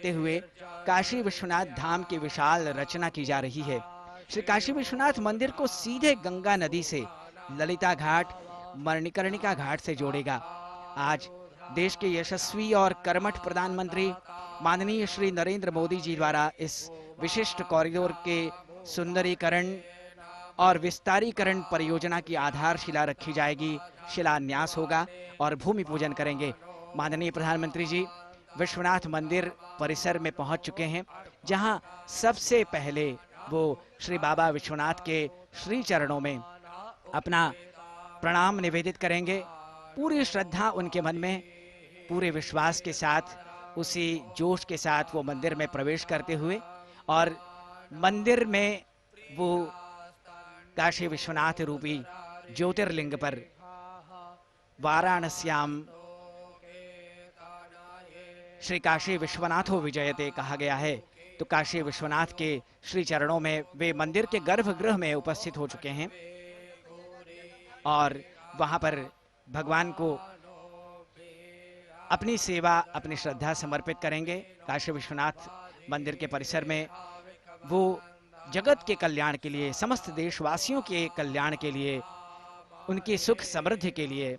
देखते हुए काशी विश्वनाथ धाम की विशाल रचना की जा रही है। श्री काशी विश्वनाथ मंदिर को सीधे गंगा नदी से ललिता घाट, मणिकर्णिका घाट से जोड़ेगा। आज देश के यशस्वी और कर्मठ प्रधानमंत्री माननीय श्री नरेंद्र मोदी जी द्वारा इस विशिष्ट कॉरिडोर के सुंदरीकरण और विस्तारीकरण परियोजना की आधारशिला रखी जाएगी, शिलान्यास होगा और भूमि पूजन करेंगे। माननीय प्रधानमंत्री जी विश्वनाथ मंदिर परिसर में पहुंच चुके हैं, जहां सबसे पहले वो श्री बाबा विश्वनाथ के श्री चरणों में अपना प्रणाम निवेदित करेंगे। पूरी श्रद्धा उनके मन में, पूरे विश्वास के साथ, उसी जोश के साथ वो मंदिर में प्रवेश करते हुए और मंदिर में वो काशी विश्वनाथ रूपी ज्योतिर्लिंग पर वाराणस्याम श्री काशी विश्वनाथो विजयते कहा गया है। तो काशी विश्वनाथ के श्री चरणों में वे मंदिर के गर्भगृह में उपस्थित हो चुके हैं और वहां पर भगवान को अपनी सेवा, अपनी श्रद्धा समर्पित करेंगे। काशी विश्वनाथ मंदिर के परिसर में वो जगत के कल्याण के लिए, समस्त देशवासियों के कल्याण के लिए, उनकी सुख समृद्धि के लिए,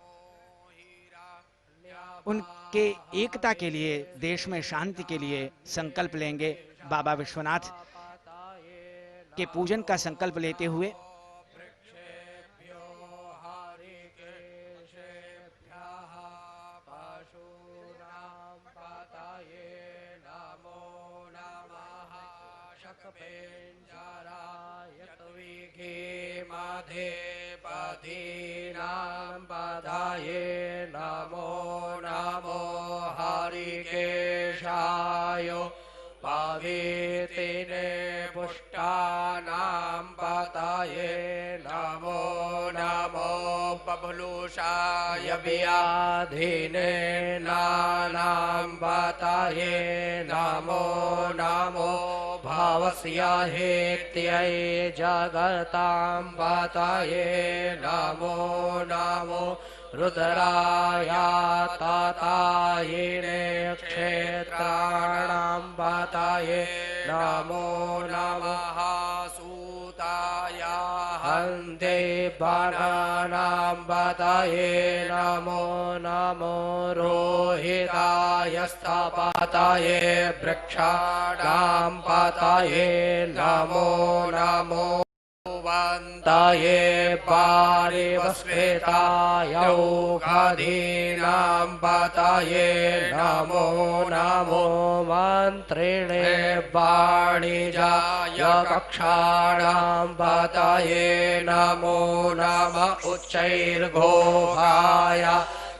उनके एकता के लिए, देश में शांति के लिए संकल्प लेंगे। बाबा विश्वनाथ के पूजन का संकल्प लेते हुए नमो नमो हरिकेशाय पावित्रे पुष्टानां पतये नमो नमो बबलूषाय व्याधिने नानां पतये नमो नमो भावस्य हेत्यै जगतां पतये नमो नमो रुद्राय तातायिने क्षेत्राणां पतये नमो नमः सूताय हन्ते बाणानां पतये नमो नमो रोहिताय स्तपतये वृक्षाणां पतये नमो नमो वन्ताये पारिवस्वेताय औषधीनां पतये नमो नमो मन्त्रिणे वाणिजाय कक्षाणां पतये नमो नमः उच्चैर्घोषाय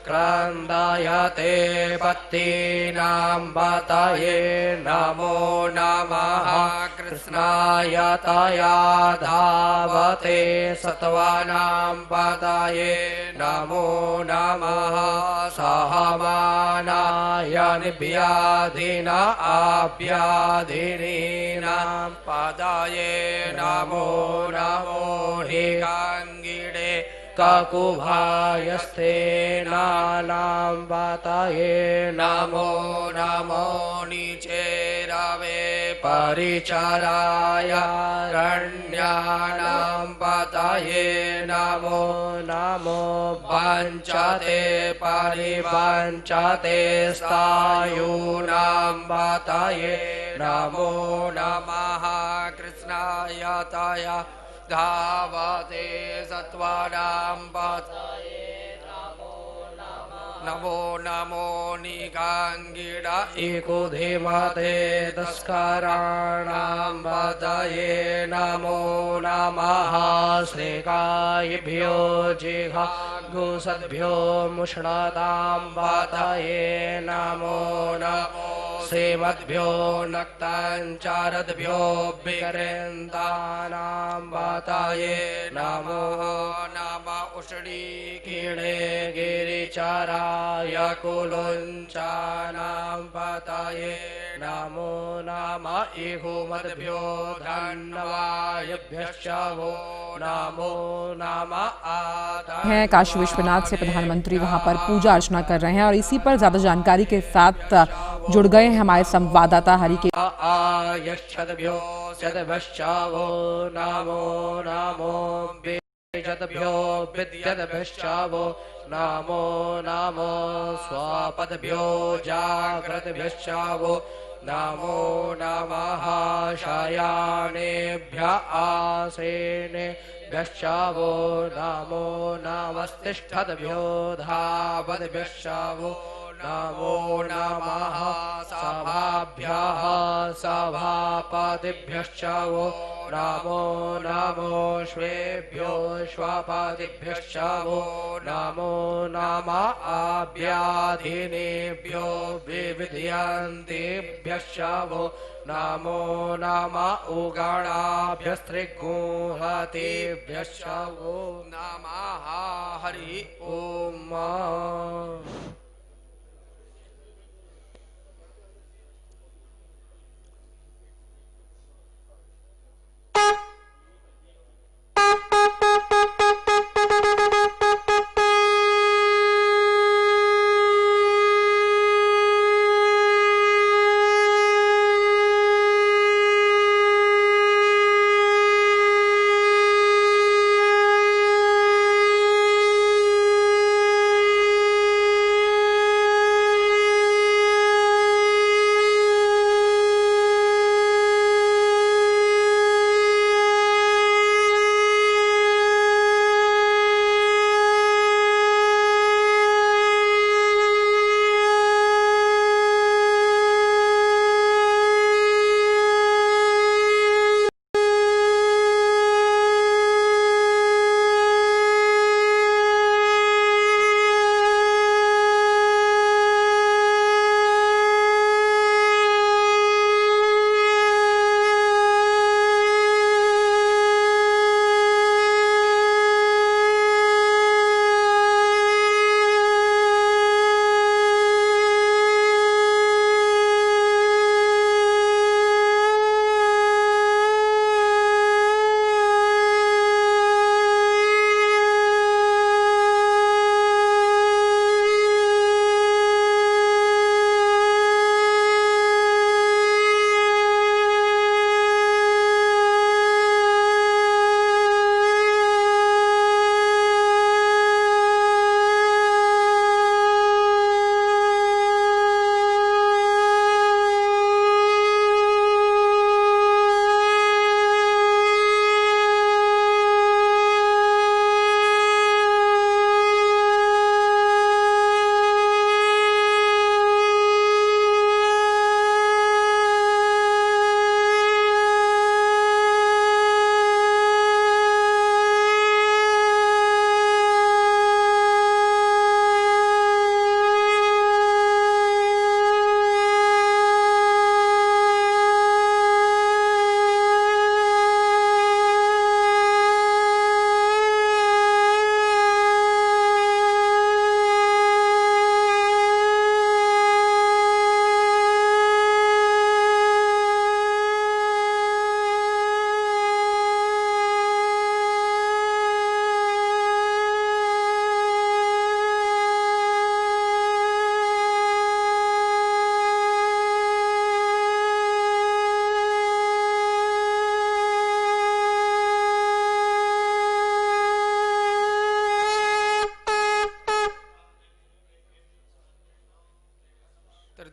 क्रन्दयते पत्तीनां पतये नमो नमः कृष्णाय तया धावते सत्त्वानां पतये नमो नमः सहमानाय निव्याधिन आव्याधिनीनां पतये नमो नमो हिगाङ्गिणे ककुभायस्ते नानां पतये नमो नमो निचेरवे परिचराय रण्याणां पतये नमो नमो वञ्चते परिवञ्चते स्थायूनां पतये नमो नमः कृष्णाय तया धावते सत्त्वानां पतये नमो नमो निगाङ्गिण इकुधिमते तस्कराणां पतये नमो नमः श्रीकायभ्यो जिघागुसद्भ्यो मुष्णतां पतये नमो नमो सेवद्भ्यो नक्ताञ्चारद्भ्यो विकरेन्दानां पतये नमो नमः उष्णीकिणे गिरिचराय कुलुञ्चानां पतये नमो नमः इहुमद्भ्यो धन्वायभ्यश्च वो नमो नमः हैं। काशी विश्वनाथ से प्रधानमंत्री वहां पर पूजा अर्चना कर रहे हैं और इसी पर ज्यादा जानकारी के साथ जुड़ गए हैं हमारे संवाददाता हरि के। आयच्छद्भ्यो शतभश्चावो नामो नामो शतभ्यो विद्यद्भ्यश्चावो नामो नामो स्वापदभ्यो जाग्रतभ्यश्चावो नामो नमः शयानेभ्य आसेनेभ्यश्चावो नामो नमस्तिष्ठद्भ्यो धावद्भ्यश्चावो नमो नमः सभाभ्यः सभापतिभ्यश्चावो नमो नमो श्वेभ्यो श्वापतिभ्यश्चावो नमो नमः आभ्याधिनेभ्यो विविधयन्तेभ्यश्चावो नमो नमः उगणाभ्यस्त्रिगुहतेभ्यश्चावो नमः हरि ओम।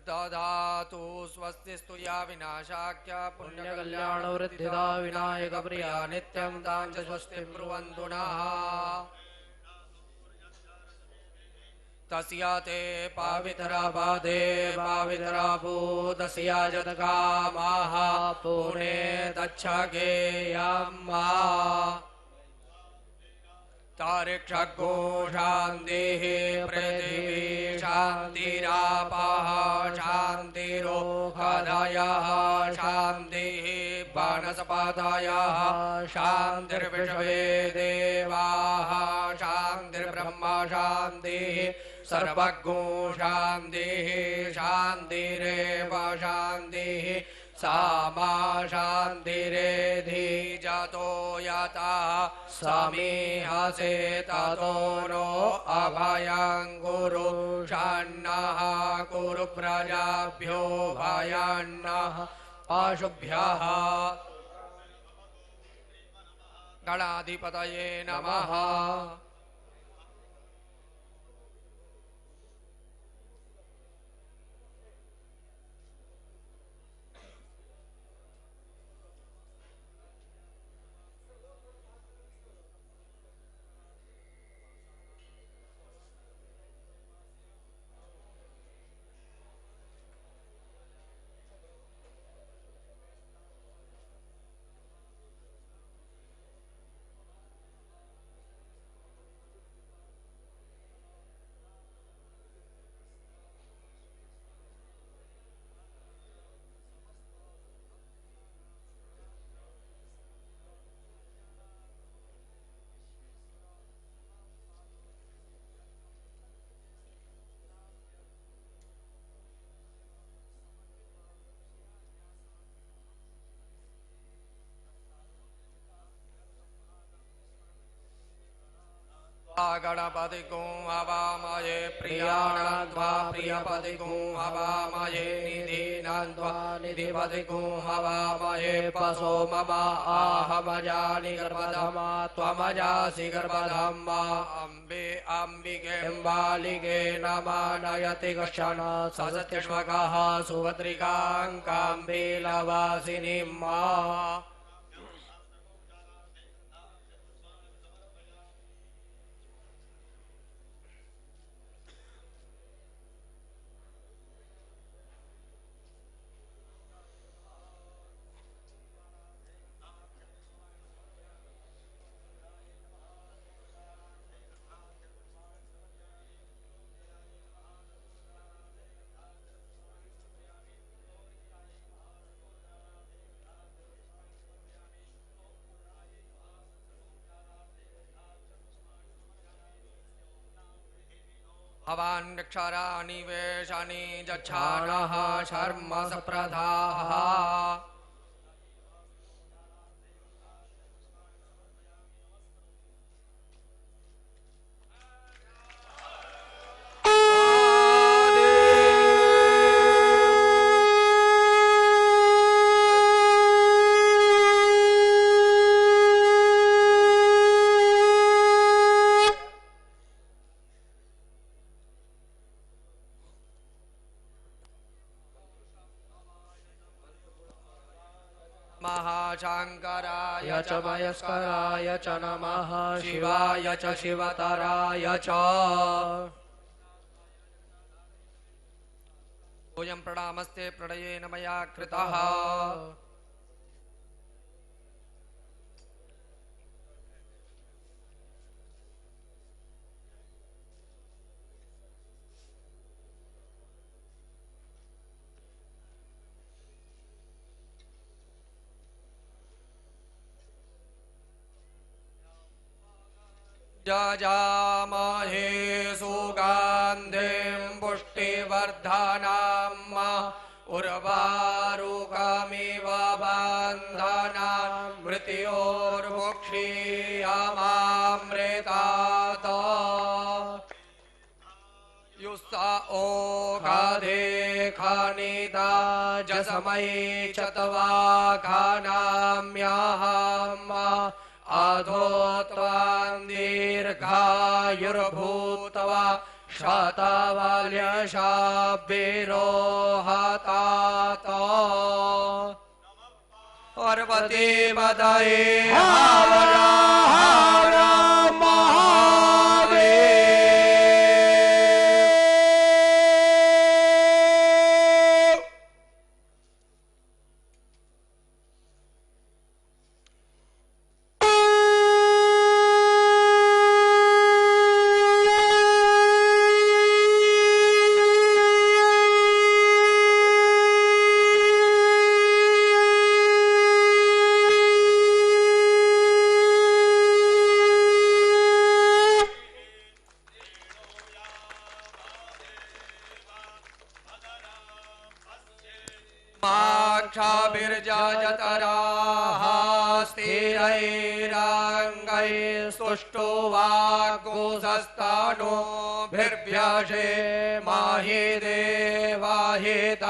ददातु स्वस्तिस्तु या विनाशाख्या पुण्यकल्याण वृद्धिदा विनायक प्रिया नित्यं तां च स्वस्ति ब्रुवन्तु नः। तस्या ते पावित्रा पादे पावित्रा भूतस्या जतकामाः पुणे तच्छगेयम्मा तारिक्षगो शान्तिः पृथिवी शान्तिरापः शान्तिरोषधयः शान्तिः वनस्पतयः शान्तिर्विश्वे देवाः शान्तिर्ब्रह्म शान्तिः सर्वज्ञो शान्तिः शान्तिरेव शान्तिः सामा शान्तिरेधि जातो याता समीहसे ततो नो अभयं कुरु षण्णः कुरु प्रजाभ्यो भयन्नः पशुभ्यः गणाधिपतये नमः। गणपति को हवामहे प्रियाणान्त्वा प्रियपति को हवामहे निधीनान्त्वा निधिपति को हवामहे पशो मम आहमजानि गर्भधमा त्वमजासि गर्भधम्मा अम्बे अम्बिके बालिके नमानयति कश्चन ससत्यष्वकः सुभद्रिकां काम्बीलवासिनीं मा हवान्क्षराणि वेशानि जच्छानः शर्म सप्रधाः महाशंकराय च मयस्कराय च नमः शिवाय च शिवतराय च भोजं प्रणामस्ते प्रणयेन मया कृतः जजामहे सुगन्धिं पुष्टिवर्धनम् उर्वारुकमिव बन्धनं मृत्योर्मुक्षीयमामृतात् युस्त ओषधे खनिता जसमये चत्वाखानाम्यहम् अधो त्वां दीर्घायुर्भूत्वा शतवल्यशाभिरोहतात पार्वती पदये हर हर महादेव। द्राक्षाभिर्जतराः स्थिरैरङ्गैः स्तुष्टो वाग्गोसस्तानोभिर्भ्यसे माहि देवाहिताञ्जदायुः।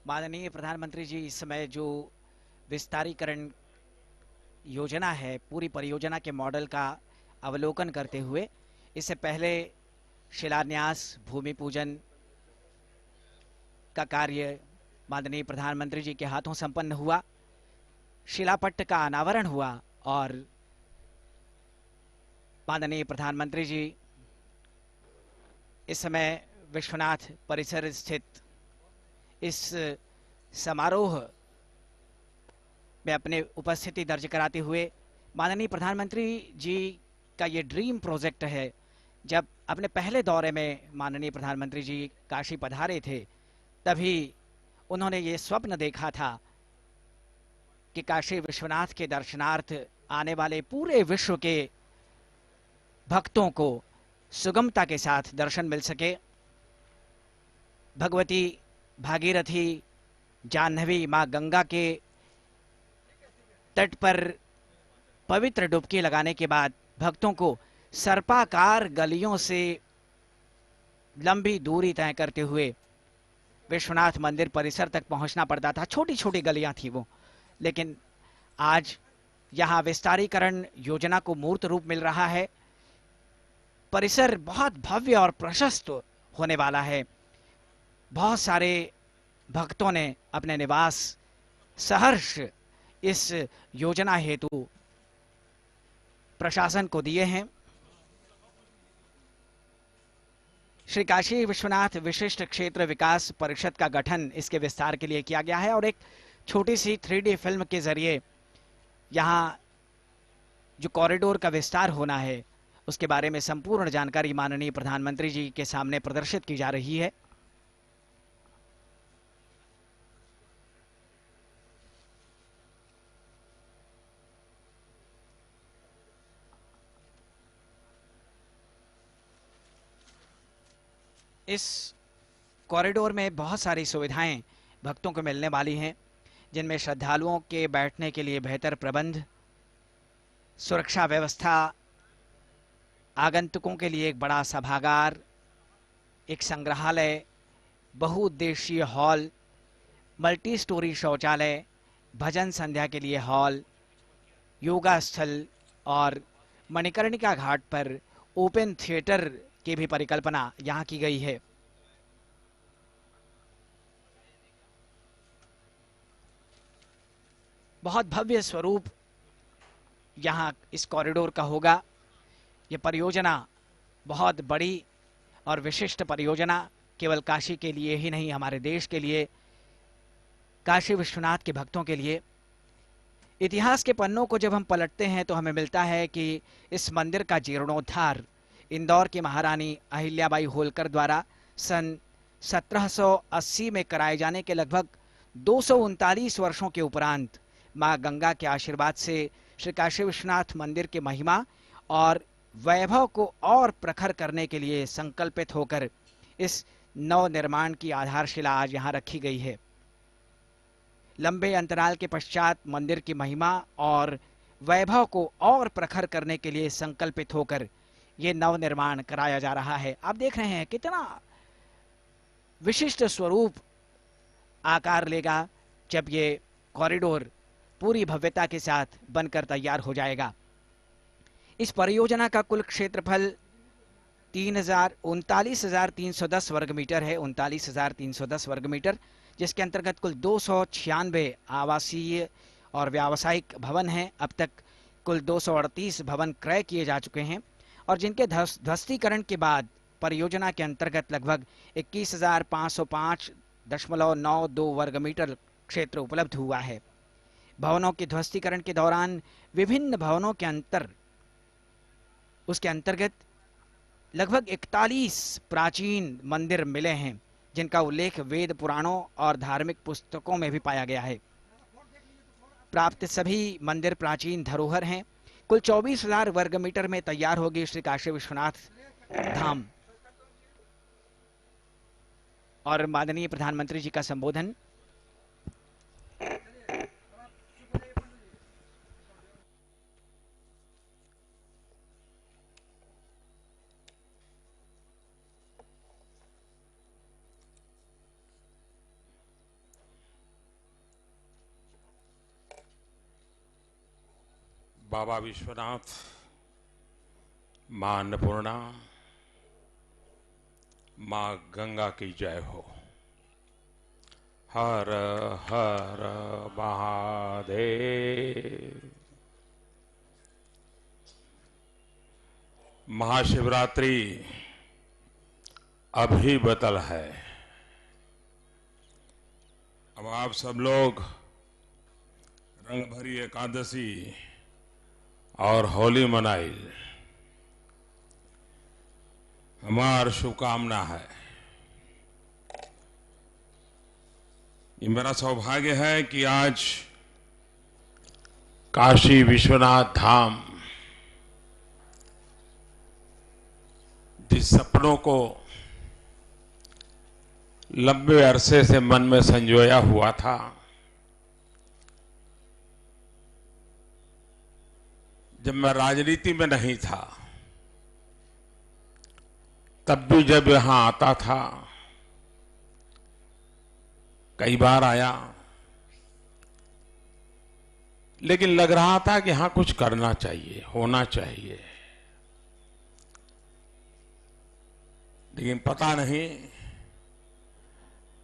माननीय प्रधानमंत्री जी इस समय जो विस्तारीकरण योजना है, पूरी परियोजना के मॉडल का अवलोकन करते हुए, इससे पहले शिलान्यास, भूमि पूजन का कार्य माननीय प्रधानमंत्री जी के हाथों संपन्न हुआ, शिलापट्ट का अनावरण हुआ और माननीय प्रधानमंत्री जी इस समय विश्वनाथ परिसर स्थित इस समारोह में अपने उपस्थिति दर्ज कराते हुए, माननीय प्रधानमंत्री जी का ये ड्रीम प्रोजेक्ट है। जब अपने पहले दौरे में माननीय प्रधानमंत्री जी काशी पधारे थे, तभी उन्होंने ये स्वप्न देखा था कि काशी विश्वनाथ के दर्शनार्थ आने वाले पूरे विश्व के भक्तों को सुगमता के साथ दर्शन मिल सके। भगवती भागीरथी, जाह्नवी मां गंगा के तट पर पवित्र डुबकी लगाने के बाद भक्तों को सर्पाकार गलियों से लंबी दूरी तय करते हुए विश्वनाथ मंदिर परिसर तक पहुंचना पड़ता था। छोटी छोटी गलियां थी वो, लेकिन आज यहां विस्तारीकरण योजना को मूर्त रूप मिल रहा है। परिसर बहुत भव्य और प्रशस्त होने वाला है। बहुत सारे भक्तों ने अपने निवास सहर्ष इस योजना हेतु प्रशासन को दिए हैं। श्री काशी विश्वनाथ विशिष्ट क्षेत्र विकास परिषद का गठन इसके विस्तार के लिए किया गया है और एक छोटी सी 3D फिल्म के जरिए यहाँ जो कॉरिडोर का विस्तार होना है उसके बारे में संपूर्ण जानकारी माननीय प्रधानमंत्री जी के सामने प्रदर्शित की जा रही है। इस कॉरिडोर में बहुत सारी सुविधाएं भक्तों को मिलने वाली हैं, जिनमें श्रद्धालुओं के बैठने के लिए बेहतर प्रबंध, सुरक्षा व्यवस्था, आगंतुकों के लिए एक बड़ा सभागार, एक संग्रहालय, बहुउद्देशीय हॉल, मल्टी स्टोरी शौचालय, भजन संध्या के लिए हॉल, योगा स्थल और मणिकर्णिका घाट पर ओपन थिएटर की भी परिकल्पना यहाँ की गई है। बहुत भव्य स्वरूप यहाँ इस कॉरिडोर का होगा। ये परियोजना बहुत बड़ी और विशिष्ट परियोजना केवल काशी के लिए ही नहीं, हमारे देश के लिए, काशी विश्वनाथ के भक्तों के लिए। इतिहास के पन्नों को जब हम पलटते हैं तो हमें मिलता है कि इस मंदिर का जीर्णोद्धार इंदौर की महारानी अहिल्याबाई होलकर द्वारा सन 1780 में कराए जाने के लगभग 239 वर्षों के उपरांत मां गंगा के आशीर्वाद से श्री काशी विश्वनाथ मंदिर के महिमा और वैभव को और प्रखर करने के लिए संकल्पित होकर इस नव निर्माण की आधारशिला आज यहाँ रखी गई है। लंबे अंतराल के पश्चात मंदिर की महिमा और वैभव को और प्रखर करने के लिए संकल्पित होकर ये नव निर्माण कराया जा रहा है। आप देख रहे हैं कितना विशिष्ट स्वरूप आकार लेगा जब ये कॉरिडोर पूरी भव्यता के साथ बनकर तैयार हो जाएगा। इस परियोजना का कुल क्षेत्रफल 39,310 वर्ग मीटर है, 39,310 वर्ग मीटर, जिसके अंतर्गत कुल 296 आवासीय और व्यावसायिक भवन हैं। अब तक कुल 238 भवन क्रय किए जा चुके हैं और जिनके ध्वस्तीकरण के बाद परियोजना के अंतर्गत लगभग 21,505.92 वर्ग मीटर क्षेत्र उपलब्ध हुआ है। भवनों के ध्वस्तीकरण के दौरान विभिन्न भवनों के उसके अंतर्गत लगभग 41 प्राचीन मंदिर मिले हैं, जिनका उल्लेख वेद पुराणों और धार्मिक पुस्तकों में भी पाया गया है। प्राप्त सभी मंदिर प्राचीन धरोहर हैं। कुल 24,000 वर्ग मीटर में तैयार होगी श्री काशी विश्वनाथ धाम। और माननीय प्रधानमंत्री जी का संबोधन। बाबा विश्वनाथ, मां अन्नपूर्णा, मां गंगा की जय हो। हर हर महादेव। महाशिवरात्रि अभी बतल है। अब आप सब लोग रंग भरी एकादशी और होली मनाई, हमारी शुभकामना है। ये मेरा सौभाग्य है कि आज काशी विश्वनाथ धाम जिस सपनों को लंबे अरसे से मन में संजोया हुआ था, जब मैं राजनीति में नहीं था तब भी जब यहां आता था, कई बार आया, लेकिन लग रहा था कि हाँ कुछ करना चाहिए, होना चाहिए। लेकिन पता नहीं,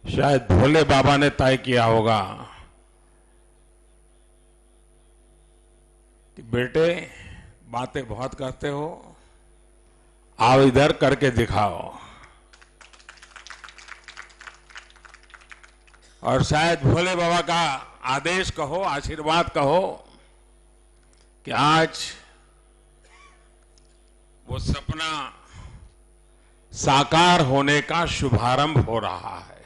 शायद भोले बाबा ने तय किया होगा कि बेटे बातें बहुत करते हो, आओ इधर करके दिखाओ। और शायद भोले बाबा का आदेश कहो, आशीर्वाद कहो कि आज वो सपना साकार होने का शुभारंभ हो रहा है।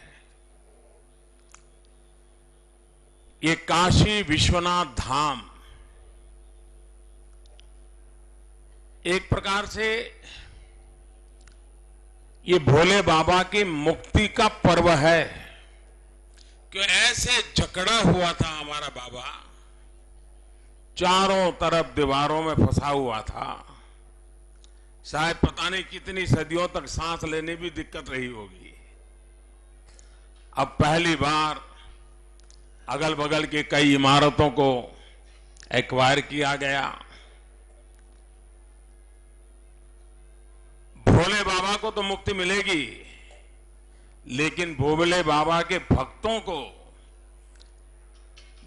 ये काशी विश्वनाथ धाम एक प्रकार से ये भोले बाबा की मुक्ति का पर्व है कि ऐसे जकड़ा हुआ था हमारा बाबा, चारों तरफ दीवारों में फंसा हुआ था। शायद पता नहीं कितनी सदियों तक सांस लेने भी दिक्कत रही होगी। अब पहली बार अगल बगल की कई इमारतों को एक्वायर किया गया। भोले बाबा को तो मुक्ति मिलेगी, लेकिन भोले बाबा के भक्तों को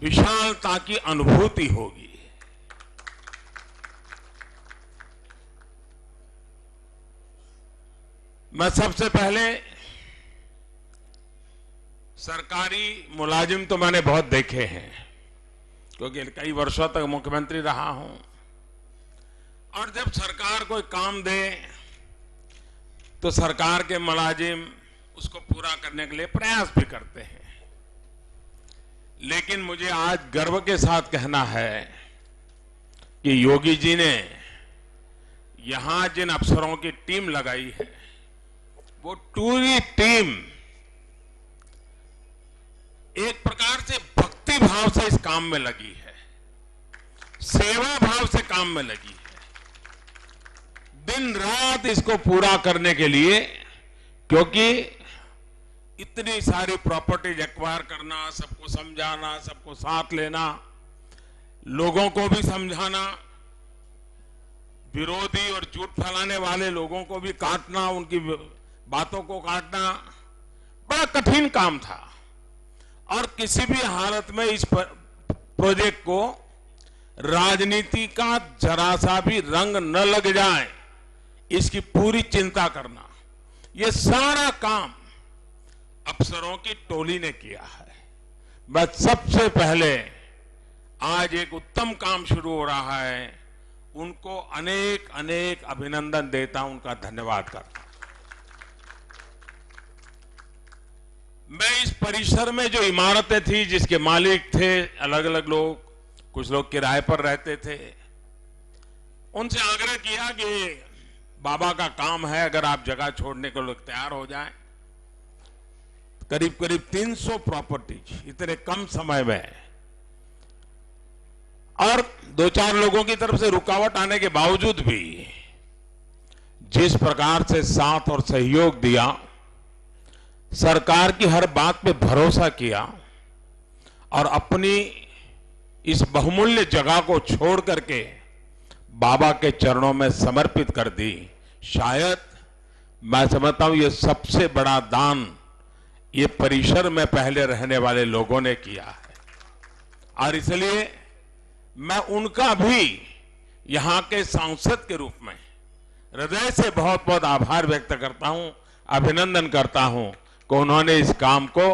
विशालता की अनुभूति होगी। मैं सबसे पहले, सरकारी मुलाजिम तो मैंने बहुत देखे हैं क्योंकि कई वर्षों तक मुख्यमंत्री रहा हूं, और जब सरकार कोई काम दे तो सरकार के मुलाजिम उसको पूरा करने के लिए प्रयास भी करते हैं। लेकिन मुझे आज गर्व के साथ कहना है कि योगी जी ने यहां जिन अफसरों की टीम लगाई है, वो पूरी टीम एक प्रकार से भक्ति भाव से इस काम में लगी है, सेवा भाव से काम में लगी है, दिन रात इसको पूरा करने के लिए। क्योंकि इतनी सारी प्रॉपर्टीज एक्वायर करना, सबको समझाना, सबको साथ लेना, लोगों को भी समझाना, विरोधी और झूठ फैलाने वाले लोगों को भी काटना, उनकी बातों को काटना बड़ा कठिन काम था। और किसी भी हालत में इस प्रोजेक्ट को राजनीति का जरा सा भी रंग न लग जाए, इसकी पूरी चिंता करना, ये सारा काम अफसरों की टोली ने किया है। मैं सबसे पहले आज एक उत्तम काम शुरू हो रहा है, उनको अनेक अनेक अभिनंदन देता हूं, उनका धन्यवाद करता हूं। मैं इस परिसर में जो इमारतें थी, जिसके मालिक थे अलग अलग लोग, कुछ लोग किराए पर रहते थे, उनसे आग्रह किया कि बाबा का काम है, अगर आप जगह छोड़ने को लोग तैयार हो जाएं। करीब करीब 300 प्रॉपर्टीज इतने कम समय में, और 2-4 लोगों की तरफ से रुकावट आने के बावजूद भी जिस प्रकार से साथ और सहयोग दिया, सरकार की हर बात पे भरोसा किया और अपनी इस बहुमूल्य जगह को छोड़ करके बाबा के चरणों में समर्पित कर दी, शायद मैं समझता हूं ये सबसे बड़ा दान ये परिसर में पहले रहने वाले लोगों ने किया है। और इसलिए मैं उनका भी यहां के सांसद के रूप में हृदय से बहुत बहुत आभार व्यक्त करता हूं, अभिनंदन करता हूं कि उन्होंने इस काम को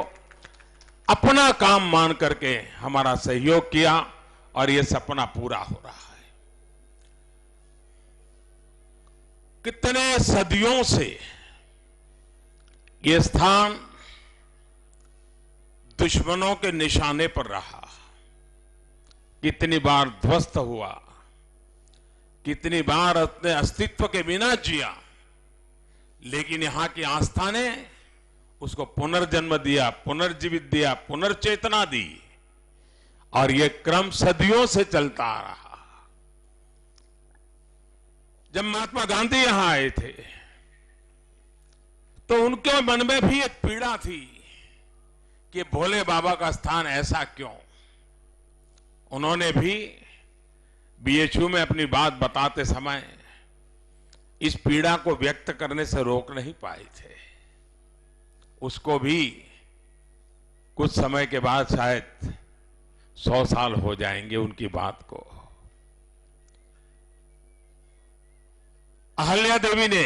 अपना काम मान करके हमारा सहयोग किया और ये सपना पूरा हो रहा है। कितने सदियों से ये स्थान दुश्मनों के निशाने पर रहा, कितनी बार ध्वस्त हुआ, कितनी बार अपने अस्तित्व के बिना जिया, लेकिन यहां की आस्था ने उसको पुनर्जन्म दिया, पुनर्जीवित दिया, पुनर्चेतना दी, और यह क्रम सदियों से चलता आ रहा। जब महात्मा गांधी यहां आए थे तो उनके मन में भी एक पीड़ा थी कि भोले बाबा का स्थान ऐसा क्यों। उन्होंने भी बीएचयू में अपनी बात बताते समय इस पीड़ा को व्यक्त करने से रोक नहीं पाए थे। उसको भी कुछ समय के बाद शायद 100 साल हो जाएंगे उनकी बात को। अहल्या देवी ने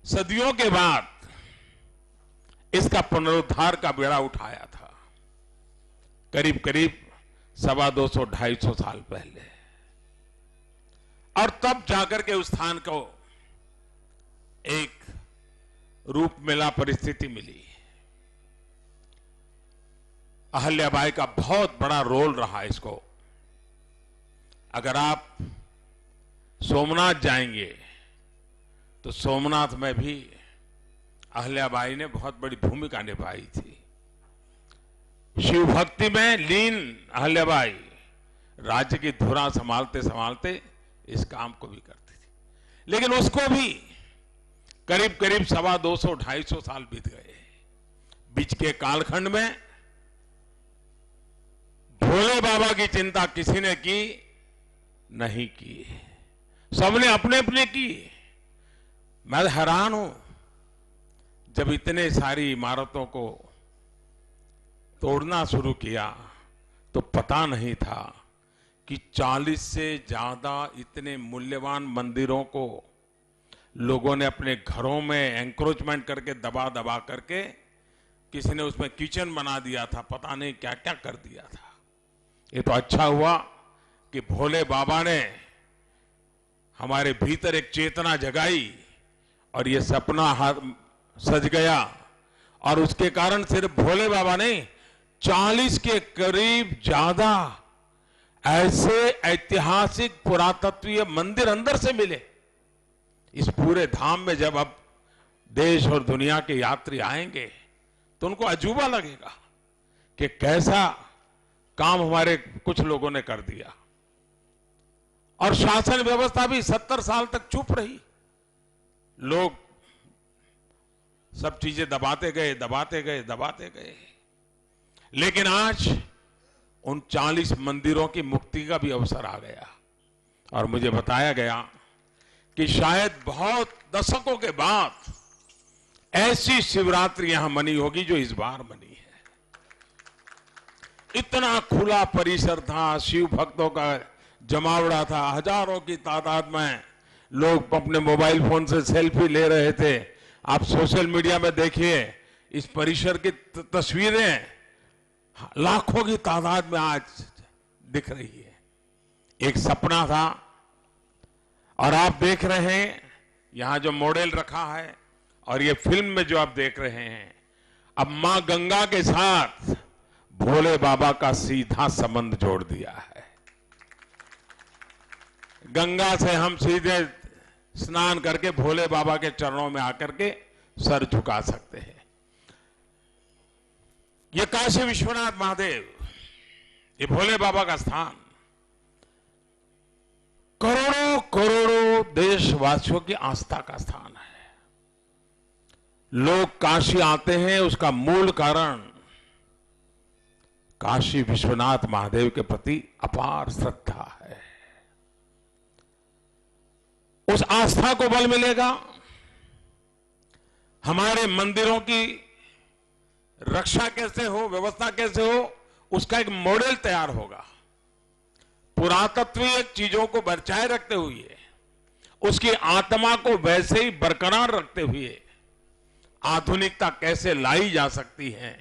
सदियों के बाद इसका पुनरुद्धार का बेड़ा उठाया था, करीब करीब 250-250 साल पहले, और तब जाकर के उस स्थान को एक रूप मिला, परिस्थिति मिली। अहल्याबाई का बहुत बड़ा रोल रहा इसको। अगर आप सोमनाथ जाएंगे तो सोमनाथ में भी अहल्याबाई ने बहुत बड़ी भूमिका निभाई थी। शिव भक्ति में लीन अहल्याबाई राज्य की धुरा संभालते संभालते इस काम को भी करती थी, लेकिन उसको भी करीब करीब 250-250 साल बीत गए। बीच के कालखंड में भोले बाबा की चिंता किसी ने की नहीं की, सबने अपने अपने की। मैं हैरान हूं, जब इतने सारी इमारतों को तोड़ना शुरू किया तो पता नहीं था कि 40 से ज्यादा इतने मूल्यवान मंदिरों को लोगों ने अपने घरों में एंक्रोचमेंट करके दबा दबा करके, किसी ने उसमें किचन बना दिया था, पता नहीं क्या क्या कर दिया था। ये तो अच्छा हुआ कि भोले बाबा ने हमारे भीतर एक चेतना जगाई और ये सपना सज गया, और उसके कारण सिर्फ भोले बाबा नहीं, 40 के करीब ज्यादा ऐसे ऐतिहासिक पुरातत्वीय मंदिर अंदर से मिले। इस पूरे धाम में जब अब देश और दुनिया के यात्री आएंगे तो उनको अजूबा लगेगा कि कैसा काम हमारे कुछ लोगों ने कर दिया। और शासन व्यवस्था भी 70 साल तक चुप रही। लोग सब चीजें दबाते गए, दबाते गए, दबाते गए। लेकिन आज उन 40 मंदिरों की मुक्ति का भी अवसर आ गया और मुझे बताया गया कि शायद बहुत दशकों के बाद ऐसी शिवरात्रि यहां मनी होगी जो इस बार मनी है। इतना खुला परिसर था, शिव भक्तों का जमावड़ा था, हजारों की तादाद में लोग अपने मोबाइल फोन से सेल्फी ले रहे थे। आप सोशल मीडिया में देखिए इस परिसर की तस्वीरें लाखों की तादाद में आज दिख रही है। एक सपना था और आप देख रहे हैं यहां जो मॉडल रखा है और ये फिल्म में जो आप देख रहे हैं, अब मां गंगा के साथ भोले बाबा का सीधा संबंध जोड़ दिया है। गंगा से हम सीधे स्नान करके भोले बाबा के चरणों में आकर के सर झुका सकते हैं। ये काशी विश्वनाथ महादेव, ये भोले बाबा का स्थान करोड़ों करोड़ों देशवासियों की आस्था का स्थान है। लोग काशी आते हैं, उसका मूल कारण काशी विश्वनाथ महादेव के प्रति अपार श्रद्धा है। उस आस्था को बल मिलेगा, हमारे मंदिरों की रक्षा कैसे हो, व्यवस्था कैसे हो, उसका एक मॉडल तैयार होगा। पुरातत्वीय चीजों को बचाए रखते हुए, उसकी आत्मा को वैसे ही बरकरार रखते हुए आधुनिकता कैसे लाई जा सकती है,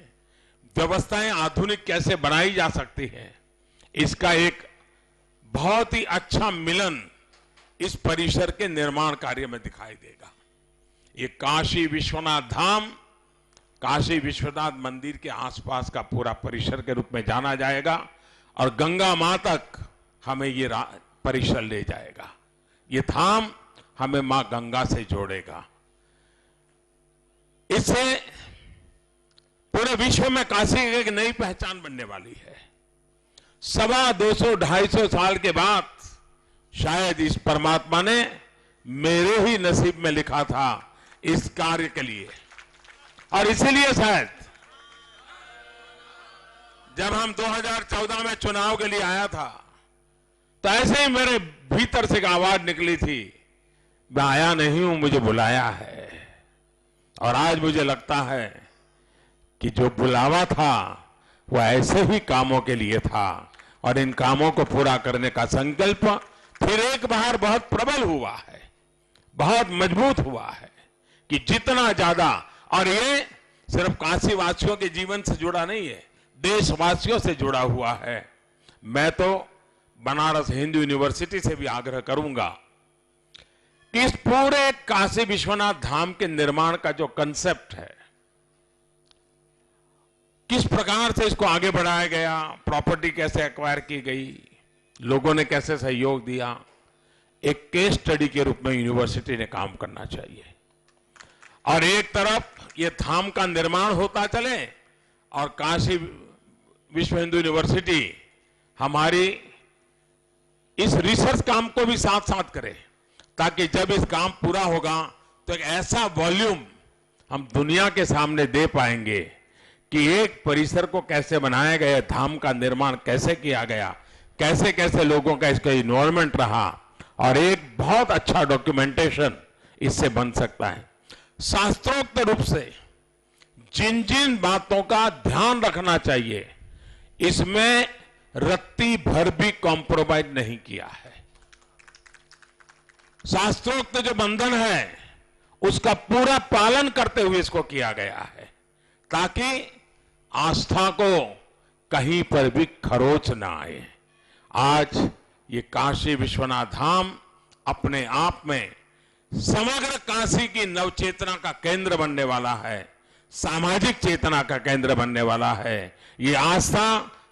व्यवस्थाएं आधुनिक कैसे बनाई जा सकती हैं, इसका एक बहुत ही अच्छा मिलन इस परिसर के निर्माण कार्य में दिखाई देगा। ये काशी विश्वनाथ धाम, काशी विश्वनाथ मंदिर के आसपास का पूरा परिसर के रूप में जाना जाएगा और गंगा मां तक हमें ये परिसर ले जाएगा। ये धाम हमें मां गंगा से जोड़ेगा। इससे पूरे विश्व में काशी एक नई पहचान बनने वाली है। 250-250 साल के बाद शायद इस परमात्मा ने मेरे ही नसीब में लिखा था इस कार्य के लिए, और इसीलिए शायद जब हम 2014 में चुनाव के लिए आया था तो ऐसे ही मेरे भीतर से एक आवाज निकली थी, मैं आया नहीं हूं, मुझे बुलाया है। और आज मुझे लगता है कि जो बुलावा था वो ऐसे ही कामों के लिए था और इन कामों को पूरा करने का संकल्प फिर एक बार बहुत प्रबल हुआ है, बहुत मजबूत हुआ है कि जितना ज्यादा, और ये सिर्फ काशी वासियों के जीवन से जुड़ा नहीं है, देशवासियों से जुड़ा हुआ है। मैं तो बनारस हिंदू यूनिवर्सिटी से भी आग्रह करूंगा कि इस पूरे काशी विश्वनाथ धाम के निर्माण का जो कंसेप्ट है, किस प्रकार से इसको आगे बढ़ाया गया, प्रॉपर्टी कैसे एक्वायर की गई, लोगों ने कैसे सहयोग दिया, एक केस स्टडी के रूप में यूनिवर्सिटी ने काम करना चाहिए। और एक तरफ ये धाम का निर्माण होता चले और काशी विश्व हिंदू यूनिवर्सिटी हमारी इस रिसर्च काम को भी साथ साथ करे, ताकि जब इस काम पूरा होगा तो एक ऐसा वॉल्यूम हम दुनिया के सामने दे पाएंगे कि एक परिसर को कैसे बनाया गया, धाम का निर्माण कैसे किया गया, कैसे कैसे लोगों का इसका इन्वॉल्वमेंट रहा, और एक बहुत अच्छा डॉक्यूमेंटेशन इससे बन सकता है। शास्त्रोक्त रूप से जिन जिन बातों का ध्यान रखना चाहिए, इसमें रत्ती भर भी कॉम्प्रोमाइज नहीं किया है। शास्त्रोक्त जो बंधन है उसका पूरा पालन करते हुए इसको किया गया है, ताकि आस्था को कहीं पर भी खरोच ना आए। आज ये काशी विश्वनाथ धाम अपने आप में समग्र काशी की नवचेतना का केंद्र बनने वाला है, सामाजिक चेतना का केंद्र बनने वाला है। ये आस्था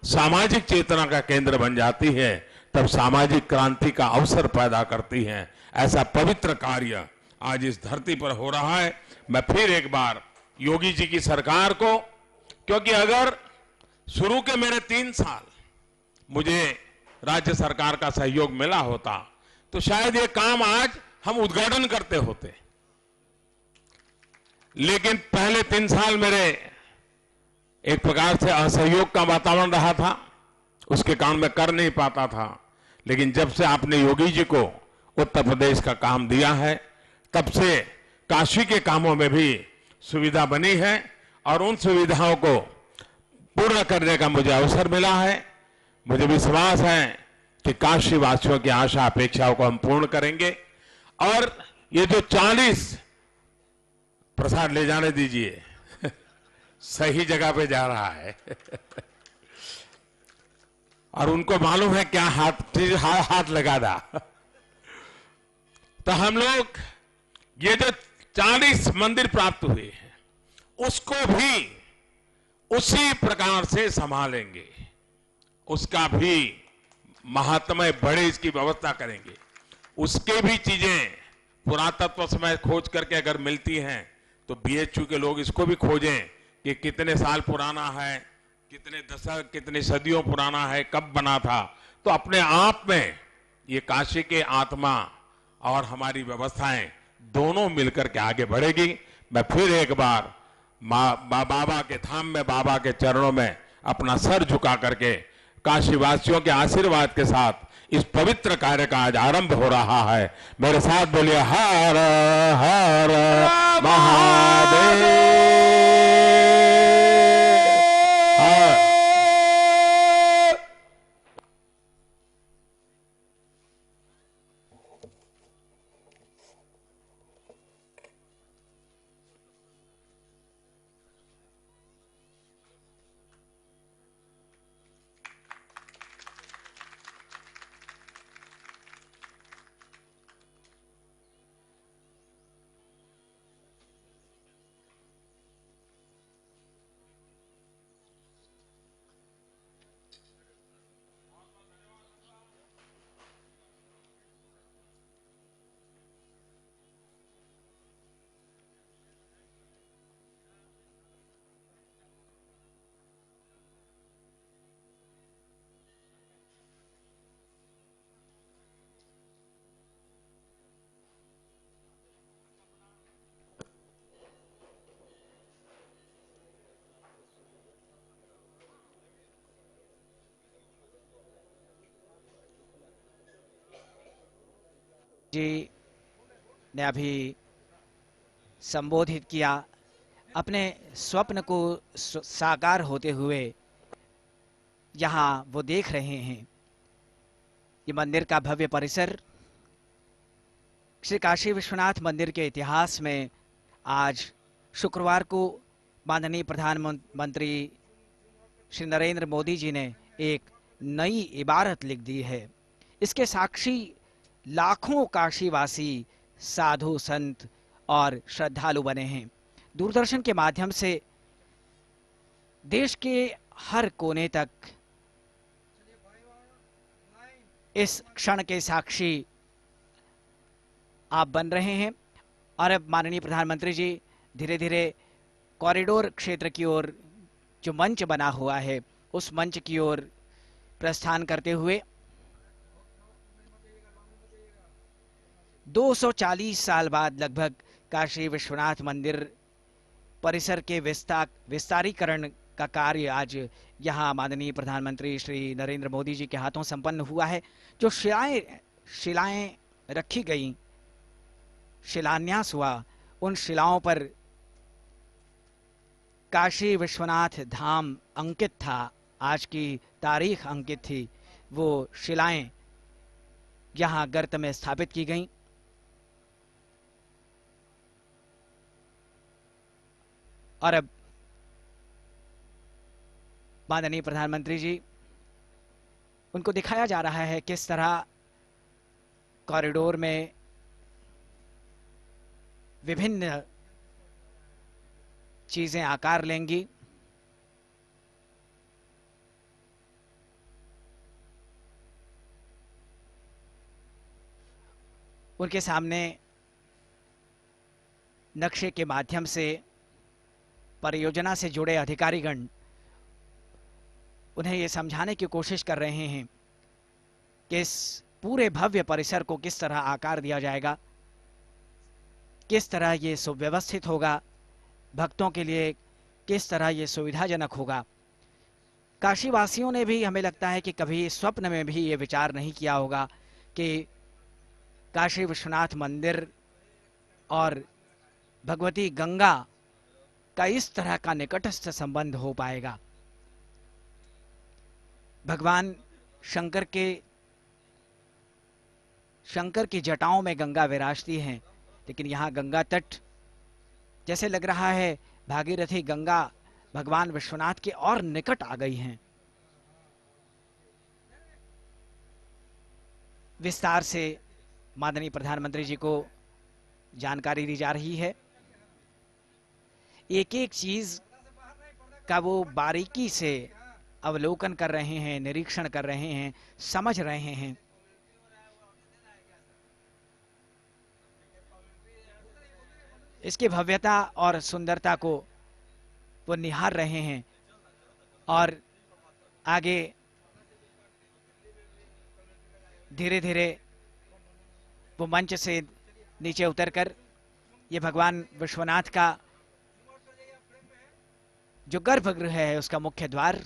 सामाजिक चेतना का केंद्र बन जाती है, तब सामाजिक क्रांति का अवसर पैदा करती है। ऐसा पवित्र कार्य आज इस धरती पर हो रहा है। मैं फिर एक बार योगी जी की सरकार को, क्योंकि अगर शुरू के मेरे 3 साल मुझे राज्य सरकार का सहयोग मिला होता तो शायद ये काम आज हम उद्घाटन करते होते, लेकिन पहले 3 साल मेरे एक प्रकार से असहयोग का वातावरण रहा था, उसके कारण मैं कर नहीं पाता था। लेकिन जब से आपने योगी जी को उत्तर प्रदेश का काम दिया है, तब से काशी के कामों में भी सुविधा बनी है और उन सुविधाओं को पूर्ण करने का मुझे अवसर मिला है। मुझे विश्वास है कि काशी वासियों की आशा अपेक्षाओं को हम पूर्ण करेंगे। और ये जो 40 प्रसाद ले जाने दीजिए, सही जगह पे जा रहा है और उनको मालूम है क्या हाथ लगा था। तो हम लोग ये जो 40 मंदिर प्राप्त हुए हैं, उसको भी उसी प्रकार से संभालेंगे, उसका भी महात्म्य बड़े इसकी व्यवस्था करेंगे। उसके भी चीजें पुरातत्व समय खोज करके अगर मिलती हैं तो बीएचयू के लोग इसको भी खोजें कि कितने साल पुराना है, कितने दशक, कितनी सदियों पुराना है, कब बना था। तो अपने आप में ये काशी के आत्मा और हमारी व्यवस्थाएं दोनों मिलकर के आगे बढ़ेगी। मैं फिर एक बार बाबा के धाम में, बाबा के चरणों में अपना सर झुका करके काशीवासियों के आशीर्वाद के साथ इस पवित्र कार्य का आज आरंभ हो रहा है। मेरे साथ बोलिए हर हर महादेव। जी ने अभी संबोधित किया, अपने स्वप्न को साकार होते हुए यहाँ वो देख रहे हैं कि मंदिर का भव्य परिसर। श्री काशी विश्वनाथ मंदिर के इतिहास में आज शुक्रवार को माननीय प्रधानमंत्री श्री नरेंद्र मोदी जी ने एक नई इबारत लिख दी है। इसके साक्षी लाखों काशीवासी, साधु संत और श्रद्धालु बने हैं। दूरदर्शन के माध्यम से देश के हर कोने तक इस क्षण के साक्षी आप बन रहे हैं। और अब माननीय प्रधानमंत्री जी धीरे धीरे कॉरिडोर क्षेत्र की ओर, जो मंच बना हुआ है, उस मंच की ओर प्रस्थान करते हुए 240 साल बाद लगभग काशी विश्वनाथ मंदिर परिसर के विस्तारीकरण का कार्य आज यहाँ माननीय प्रधानमंत्री श्री नरेंद्र मोदी जी के हाथों संपन्न हुआ है। जो शिलाएं रखी गई, शिलान्यास हुआ, उन शिलाओं पर काशी विश्वनाथ धाम अंकित था, आज की तारीख अंकित थी। वो शिलाएं यहाँ गर्त में स्थापित की गईं। और अब माननीय प्रधानमंत्री जी, उनको दिखाया जा रहा है किस तरह कॉरिडोर में विभिन्न चीजें आकार लेंगी। उनके सामने नक्शे के माध्यम से परियोजना से जुड़े अधिकारीगण उन्हें ये समझाने की कोशिश कर रहे हैं कि इस पूरे भव्य परिसर को किस तरह आकार दिया जाएगा, किस तरह ये सुव्यवस्थित होगा, भक्तों के लिए किस तरह ये सुविधाजनक होगा। काशी वासियों ने भी हमें लगता है कि कभी स्वप्न में भी ये विचार नहीं किया होगा कि काशी विश्वनाथ मंदिर और भगवती गंगा का इस तरह का निकटस्थ संबंध हो पाएगा। भगवान शंकर की जटाओं में गंगा विराजती हैं, लेकिन यहाँ गंगा तट जैसे लग रहा है भागीरथी गंगा भगवान विश्वनाथ के और निकट आ गई हैं। विस्तार से माननीय प्रधानमंत्री जी को जानकारी दी जा रही है। एक एक चीज का वो बारीकी से अवलोकन कर रहे हैं, निरीक्षण कर रहे हैं, समझ रहे हैं। इसकी भव्यता और सुंदरता को वो निहार रहे हैं और आगे धीरे धीरे वो मंच से नीचे उतरकर ये भगवान विश्वनाथ का जो गर्भगृह है उसका मुख्य द्वार,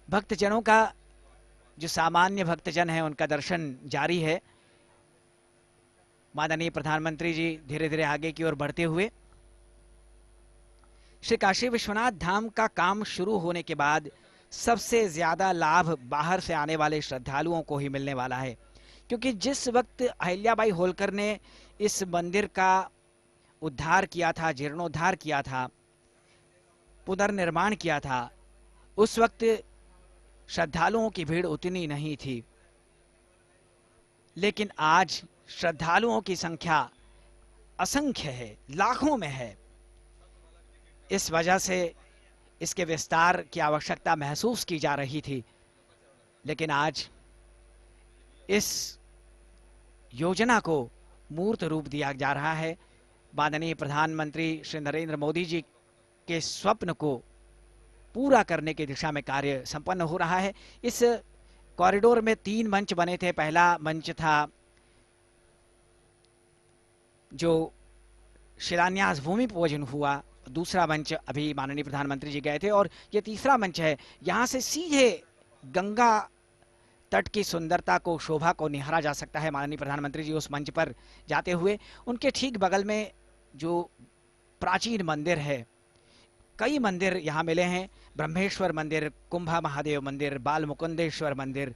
भक्तजनों का जो सामान्य भक्तजन है उनका दर्शन जारी है। माननीय प्रधानमंत्री जी धीरे धीरे आगे की ओर बढ़ते हुए श्री काशी विश्वनाथ धाम का काम शुरू होने के बाद सबसे ज्यादा लाभ बाहर से आने वाले श्रद्धालुओं को ही मिलने वाला है, क्योंकि जिस वक्त अहिल्याबाई होलकर ने इस मंदिर का उद्धार किया था, जीर्णोद्धार किया था, पुनर्निर्माण किया था, उस वक्त श्रद्धालुओं की भीड़ उतनी नहीं थी। लेकिन आज श्रद्धालुओं की संख्या असंख्य है, लाखों में है। इस वजह से इसके विस्तार की आवश्यकता महसूस की जा रही थी, लेकिन आज इस योजना को मूर्त रूप दिया जा रहा है। माननीय प्रधानमंत्री श्री नरेंद्र मोदी जी के स्वप्न को पूरा करने की दिशा में कार्य संपन्न हो रहा है। इस कॉरिडोर में 3 मंच बने थे। पहला मंच था जो शिलान्यास भूमि पूजन हुआ, दूसरा मंच अभी माननीय प्रधानमंत्री जी गए थे, और ये तीसरा मंच है। यहाँ से सीधे गंगा तट की सुंदरता को, शोभा को निहारा जा सकता है। माननीय प्रधानमंत्री जी उस मंच पर जाते हुए उनके ठीक बगल में जो प्राचीन मंदिर है, कई मंदिर यहाँ मिले हैं, ब्रह्मेश्वर मंदिर, कुंभा महादेव मंदिर, बाल मुकुंदेश्वर मंदिर,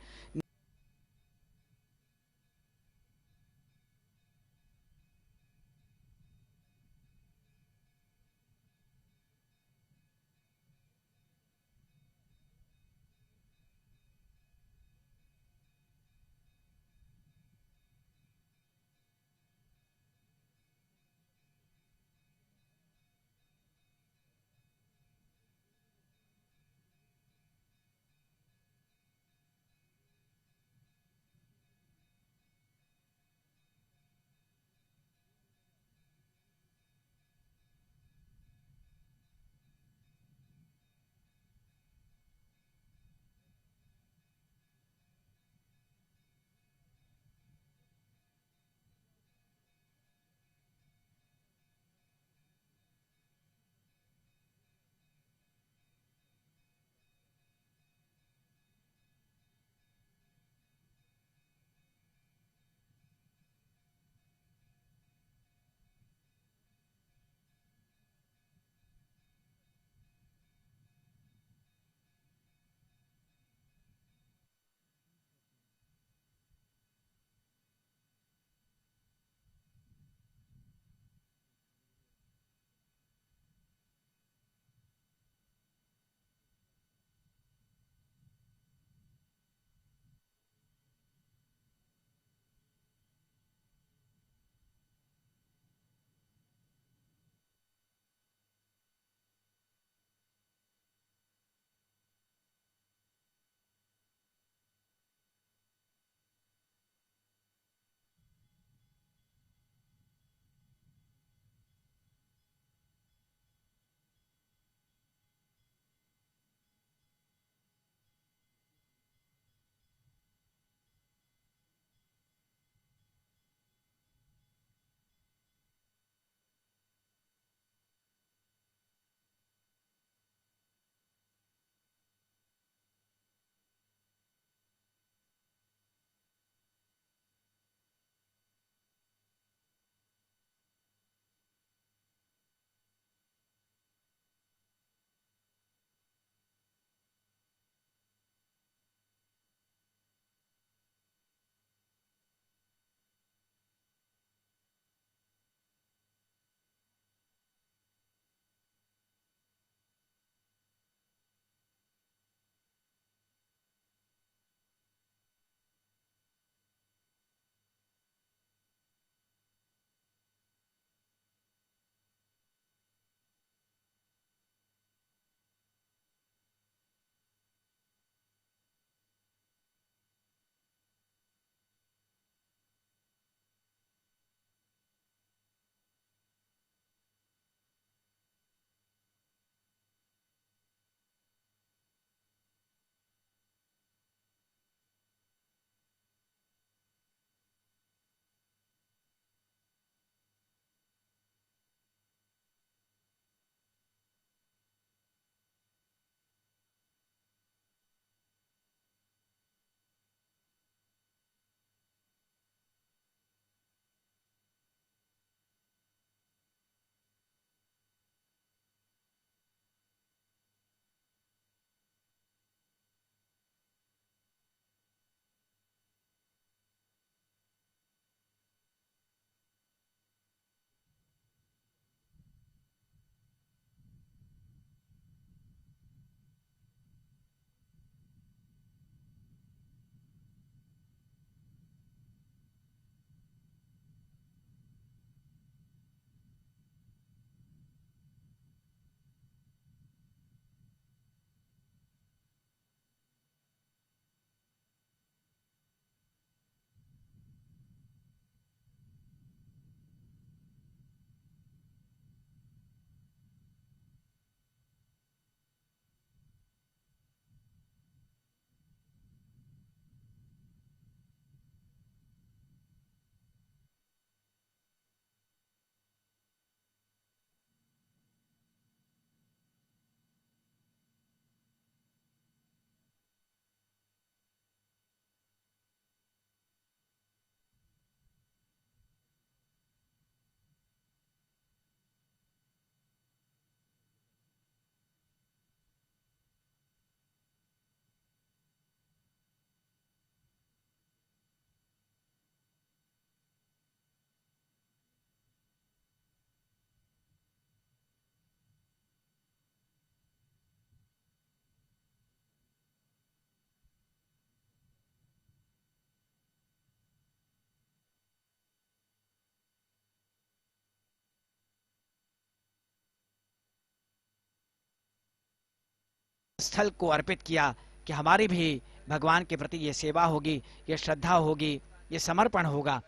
स्थल को अर्पित किया कि हमारी भी भगवान के प्रति ये सेवा होगी, ये श्रद्धा होगी, ये समर्पण होगा।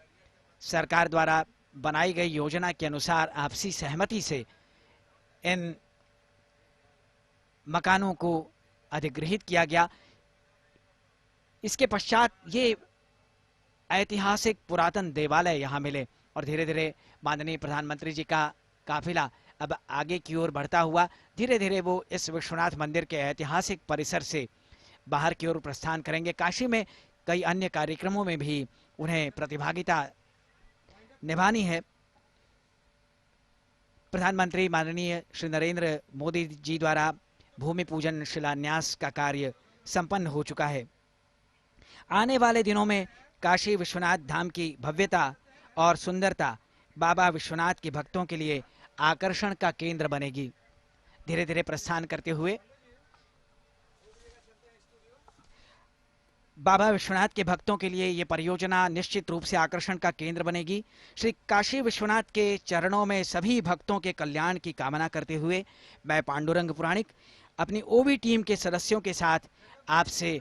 सरकार द्वारा बनाई गई योजना के अनुसार आपसी सहमति से इन मकानों को अधिग्रहित किया गया। इसके पश्चात ये ऐतिहासिक पुरातन देवालय यहाँ मिले और धीरे धीरे माननीय प्रधानमंत्री जी का काफिला अब आगे की ओर बढ़ता हुआ धीरे धीरे वो इस विश्वनाथ मंदिर के ऐतिहासिक परिसर से बाहर की ओर प्रस्थान करेंगे। काशी में कई अन्य कार्यक्रमों में भी उन्हें प्रतिभागिता निभानी है। प्रधानमंत्री माननीय श्री नरेंद्र मोदी जी द्वारा भूमि पूजन शिलान्यास का कार्य संपन्न हो चुका है। आने वाले दिनों में काशी विश्वनाथ धाम की भव्यता और सुंदरता बाबा विश्वनाथ के भक्तों के लिए आकर्षण का केंद्र बनेगी। धीरे धीरे प्रस्थान करते हुए बाबा विश्वनाथ के भक्तों के लिए यह परियोजना निश्चित रूप से आकर्षण का केंद्र बनेगी। श्री काशी विश्वनाथ के चरणों में सभी भक्तों के कल्याण की कामना करते हुए मैं पांडुरंग पुराणिक अपनी ओवी टीम के सदस्यों के साथ आपसे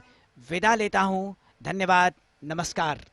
विदा लेता हूं। धन्यवाद, नमस्कार।